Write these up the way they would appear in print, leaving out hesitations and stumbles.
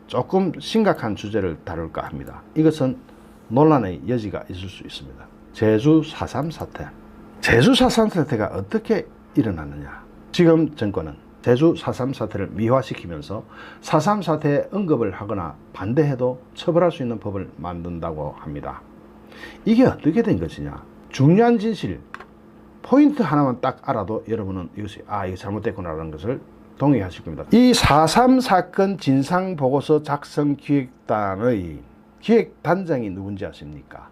조금 심각한 주제를 다룰까 합니다. 이것은 논란의 여지가 있을 수 있습니다. 제주 4.3 사태. 제주 4.3 사태가 어떻게 일어났느냐. 지금 정권은 제주 4.3 사태를 미화시키면서 4.3 사태에 언급을 하거나 반대해도 처벌할 수 있는 법을 만든다고 합니다. 이게 어떻게 된 것이냐. 중요한 진실, 포인트 하나만 딱 알아도 여러분은 이것이 이거 잘못됐구나라는 것을 동의하실 겁니다. 이 4.3 사건 진상보고서 작성 기획단의 기획단장이 누군지 아십니까?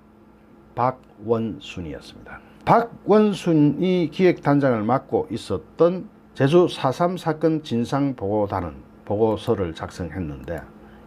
박원순이었습니다. 박원순이 기획단장을 맡고 있었던 제주 4.3 사건 진상보고단은 보고서를 작성했는데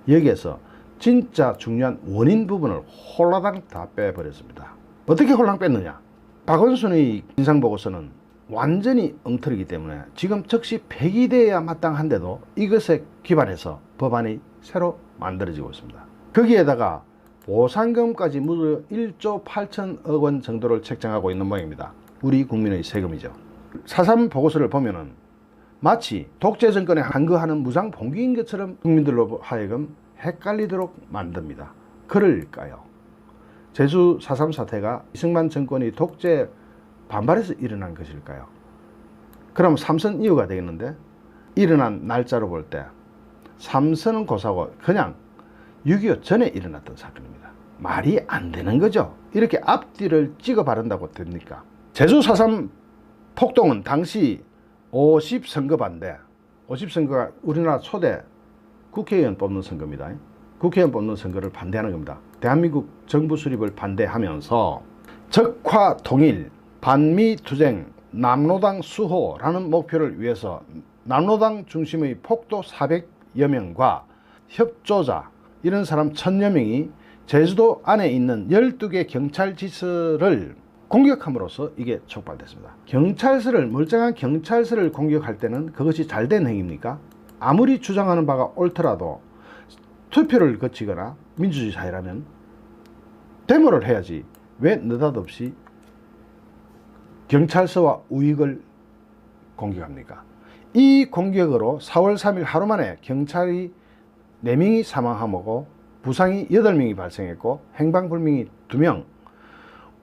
여기에서 진짜 중요한 원인 부분을 홀라당 다 빼버렸습니다. 어떻게 홀랑 뺐느냐? 박원순의 진상보고서는 완전히 엉터리이기 때문에 지금 즉시 폐기되어야 마땅한데도 이것에 기반해서 법안이 새로 만들어지고 있습니다. 거기에다가 보상금까지 무려 1조 8천억 원 정도를 책정하고 있는 모양입니다. 우리 국민의 세금이죠. 4.3 보고서를 보면은 마치 독재 정권에 항거하는 무장 봉기인 것처럼 국민들로 하여금 헷갈리도록 만듭니다. 그럴까요? 제주 4.3 사태가 이승만 정권이 독재 반발해서 일어난 것일까요? 그럼 3선 이유가 되겠는데, 일어난 날짜로 볼 때 3선은 고사고 그냥 6.25 전에 일어났던 사건입니다. 말이 안 되는 거죠. 이렇게 앞뒤를 찍어 바른다고 됩니까? 제주 4.3 폭동은 당시 50선거 반대, 50선거가 우리나라 초대 국회의원 뽑는 선거입니다. 국회의원 뽑는 선거를 반대하는 겁니다. 대한민국 정부 수립을 반대하면서 적화 통일, 반미 투쟁, 남로당 수호라는 목표를 위해서 남로당 중심의 폭도 400여 명과 협조자 이런 사람 1000여 명이 제주도 안에 있는 12개 경찰지서를 공격함으로써 이게 촉발됐습니다. 멀쩡한 경찰서를 공격할 때는 그것이 잘된 행위입니까? 아무리 주장하는 바가 옳더라도 투표를 거치거나 민주주의 사회라면 데모를 해야지 왜 느닷없이 경찰서와 우익을 공격합니까? 이 공격으로 4월 3일 하루 만에 경찰이 4명이 사망하고 부상이 8명이 발생했고 행방불명이 2명,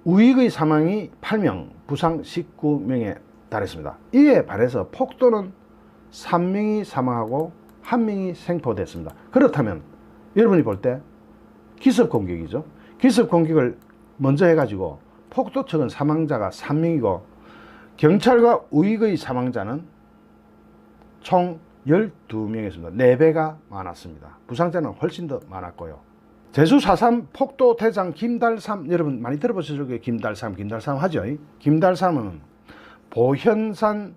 우익의 사망이 8명, 부상 19명에 달했습니다. 이에 반해서 폭도는 3명이 사망하고 1명이 생포됐습니다. 그렇다면 여러분이 볼 때 기습공격이죠. 기습공격을 먼저 해가지고 폭도 측은 사망자가 3명이고 경찰과 우익의 사망자는 총 12명이었습니다. 4배가 많았습니다. 부상자는 훨씬 더 많았고요. 제주 4.3 폭도 대장 김달삼, 여러분 많이 들어보셨죠? 김달삼 하죠? 김달삼은 보현산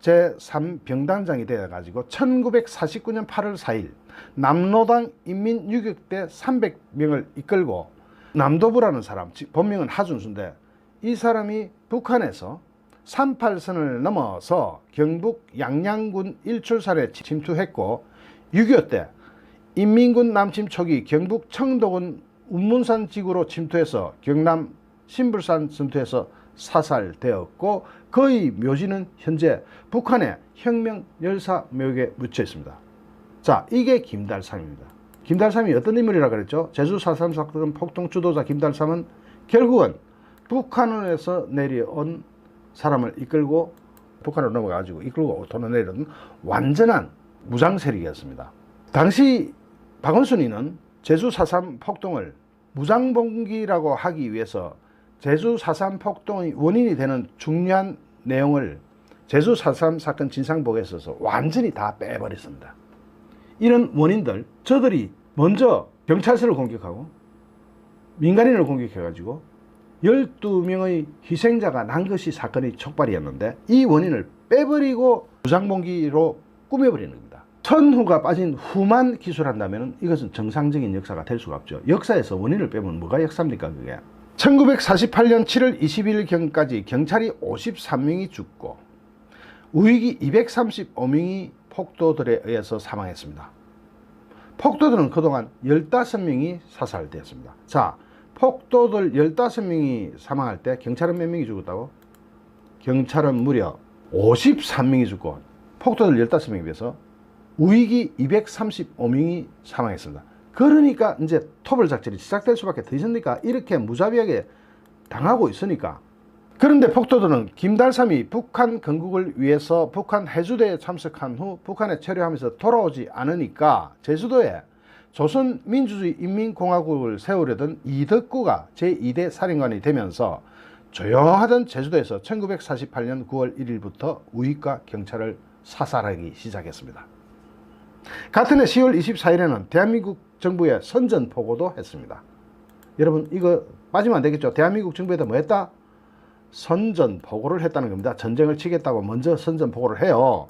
제3병단장이 되어가지고 1949년 8월 4일 남로당 인민유격 대 300명을 이끌고 남도부라는 사람, 본명은 하준수인데 이 사람이 북한에서 38선을 넘어서 경북 양양군 일출산에 침투했고 6.25 때 인민군 남침 초기 경북 청도군 운문산 지구로 침투해서 경남 신불산 전투에서 사살되었고 그의 묘지는 현재 북한의 혁명 열사 묘역에 묻혀 있습니다. 자, 이게 김달삼입니다. 김달삼이 어떤 인물이라 그랬죠? 제주 4.3 사건 폭동 주도자 김달삼은 결국은 북한에서 내려온 사람을 이끌고 북한으로 넘어가가지고 이끌고 돈을 내려온 완전한 무장 세력이었습니다. 당시 박원순이는 제주 4.3 폭동을 무장봉기라고 하기 위해서 제주 4.3 폭동의 원인이 되는 중요한 내용을 제주 4.3 사건 진상보고에 있어서 완전히 다 빼버렸습니다. 이런 원인들, 저들이 먼저 경찰서를 공격하고 민간인을 공격해가지고 12명의 희생자가 난 것이 사건의 촉발이었는데 이 원인을 빼버리고 무장봉기로 꾸며버리는 겁니다. 선후가 빠진 후만 기술한다면 이것은 정상적인 역사가 될 수가 없죠. 역사에서 원인을 빼면 뭐가 역사입니까 그게? 1948년 7월 20일경까지 경찰이 53명이 죽고 우익이 235명이 폭도들에 의해서 사망했습니다. 폭도들은 그동안 15명이 사살되었습니다. 자, 폭도들 15명이 사망할 때 경찰은 몇 명이 죽었다고? 경찰은 무려 53명이 죽고 폭도들 15명에 비해서 우익이 235명이 사망했습니다. 그러니까 이제 토벌 작전이 시작될 수밖에 더 있으니까 이렇게 무자비하게 당하고 있으니까. 그런데 폭도들은 김달삼이 북한 건국을 위해서 북한 해주대에 참석한 후 북한에 체류하면서 돌아오지 않으니까 제주도에 조선민주주의인민공화국을 세우려던 이덕구가 제2대 사령관이 되면서 조용하던 제주도에서 1948년 9월 1일부터 우익과 경찰을 사살하기 시작했습니다. 같은 해 10월 24일에는 대한민국 정부에 선전포고도 했습니다. 여러분 이거 빠지면 안 되겠죠. 대한민국 정부에다 뭐 했다? 선전포고를 했다는 겁니다. 전쟁을 치겠다고 먼저 선전포고를 해요.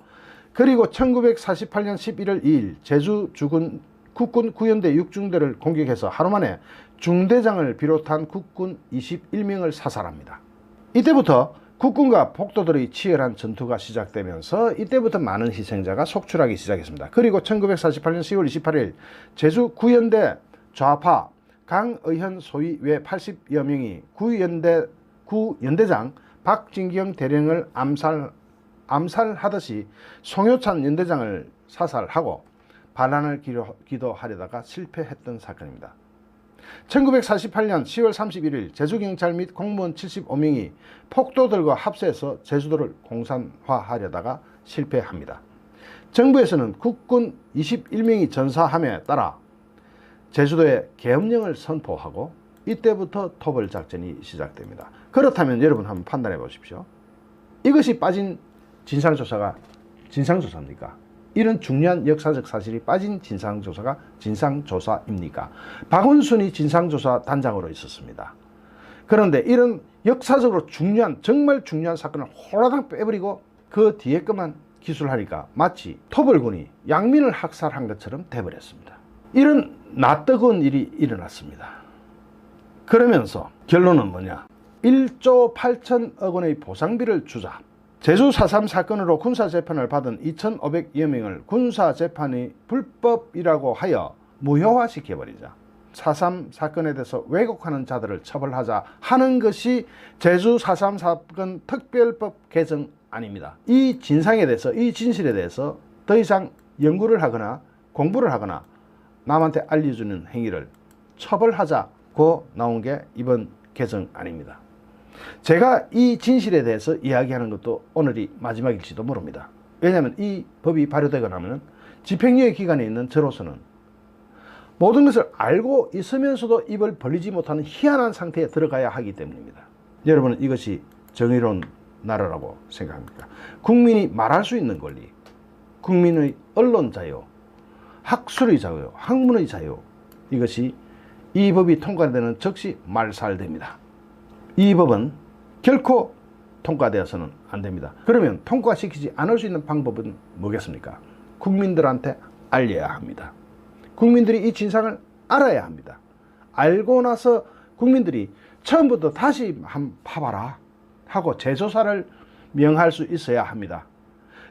그리고 1948년 11월 2일 제주 주군 국군 구연대 6중대를 공격해서 하루 만에 중대장을 비롯한 국군 21명을 사살합니다. 이때부터 국군과 폭도들의 치열한 전투가 시작되면서 이때부터 많은 희생자가 속출하기 시작했습니다. 그리고 1948년 10월 28일 제주 구연대 좌파 강의현 소위 외 80여 명이 구연대장 박진경 대령을 암살하듯이 송효찬 연대장을 사살하고 반란을 기도하려다가 실패했던 사건입니다. 1948년 10월 31일 제주경찰 및 공무원 75명이 폭도들과 합세해서 제주도를 공산화하려다가 실패합니다. 정부에서는 국군 21명이 전사함에 따라 제주도에 계엄령을 선포하고 이때부터 토벌작전이 시작됩니다. 그렇다면 여러분 한번 판단해 보십시오. 이것이 빠진 진상조사가 진상조사입니까? 이런 중요한 역사적 사실이 빠진 진상조사가 진상조사입니까? 박원순이 진상조사 단장으로 있었습니다. 그런데 이런 역사적으로 중요한 정말 중요한 사건을 홀라당 빼버리고 그 뒤에 것만 기술하니까 마치 토벌군이 양민을 학살한 것처럼 돼버렸습니다. 이런 낯뜨거운 일이 일어났습니다. 그러면서 결론은 뭐냐? 1조 8천억 원의 보상비를 주자. 제주 4.3 사건으로 군사재판을 받은 2,500여 명을 군사재판이 불법이라고 하여 무효화시켜버리자. 4.3 사건에 대해서 왜곡하는 자들을 처벌하자 하는 것이 제주 4.3 사건 특별법 개정 아닙니다. 이 진상에 대해서, 이 진실에 대해서 더 이상 연구를 하거나 공부를 하거나 남한테 알려주는 행위를 처벌하자고 나온 게 이번 개정 아닙니다. 제가 이 진실에 대해서 이야기하는 것도 오늘이 마지막일지도 모릅니다. 왜냐하면 이 법이 발효되고 나면 집행유예 기간에 있는 저로서는 모든 것을 알고 있으면서도 입을 벌리지 못하는 희한한 상태에 들어가야 하기 때문입니다. 여러분은 이것이 정의로운 나라라고 생각합니까? 국민이 말할 수 있는 권리, 국민의 언론 자유, 학술의 자유, 학문의 자유, 이것이 이 법이 통과되는 즉시 말살됩니다. 이 법은 결코 통과되어서는 안 됩니다. 그러면 통과시키지 않을 수 있는 방법은 뭐겠습니까? 국민들한테 알려야 합니다. 국민들이 이 진상을 알아야 합니다. 알고 나서 국민들이 처음부터 다시 한번 파봐라 하고 재조사를 명할 수 있어야 합니다.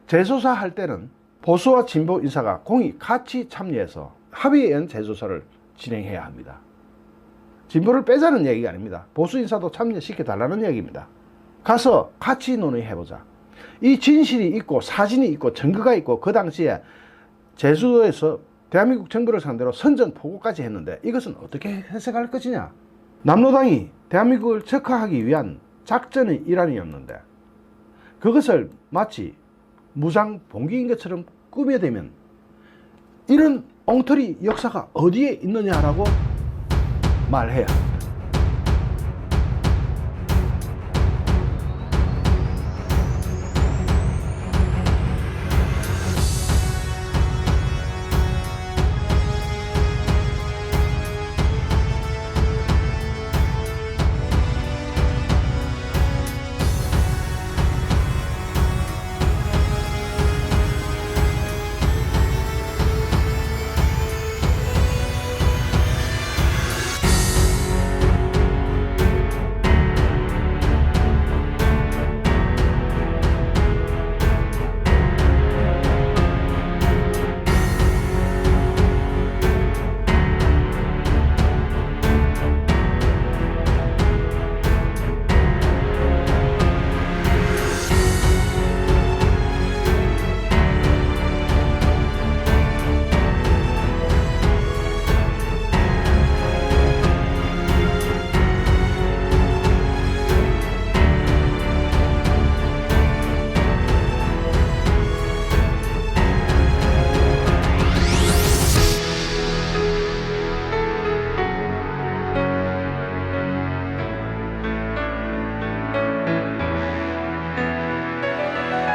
재조사할 때는 보수와 진보 인사가 공히 같이 참여해서 합의에 의한 재조사를 진행해야 합니다. 진보를 빼자는 얘기가 아닙니다. 보수 인사도 참여시켜달라는 얘기입니다. 가서 같이 논의해보자. 이 진실이 있고 사진이 있고 증거가 있고 그 당시에 제주도에서 대한민국 정부를 상대로 선전포고까지 했는데 이것은 어떻게 해석할 것이냐. 남로당이 대한민국을 적화하기 위한 작전의 일환이었는데 그것을 마치 무장 봉기인 것처럼 꾸며대면 이런 엉터리 역사가 어디에 있느냐라고 말해야 합니다.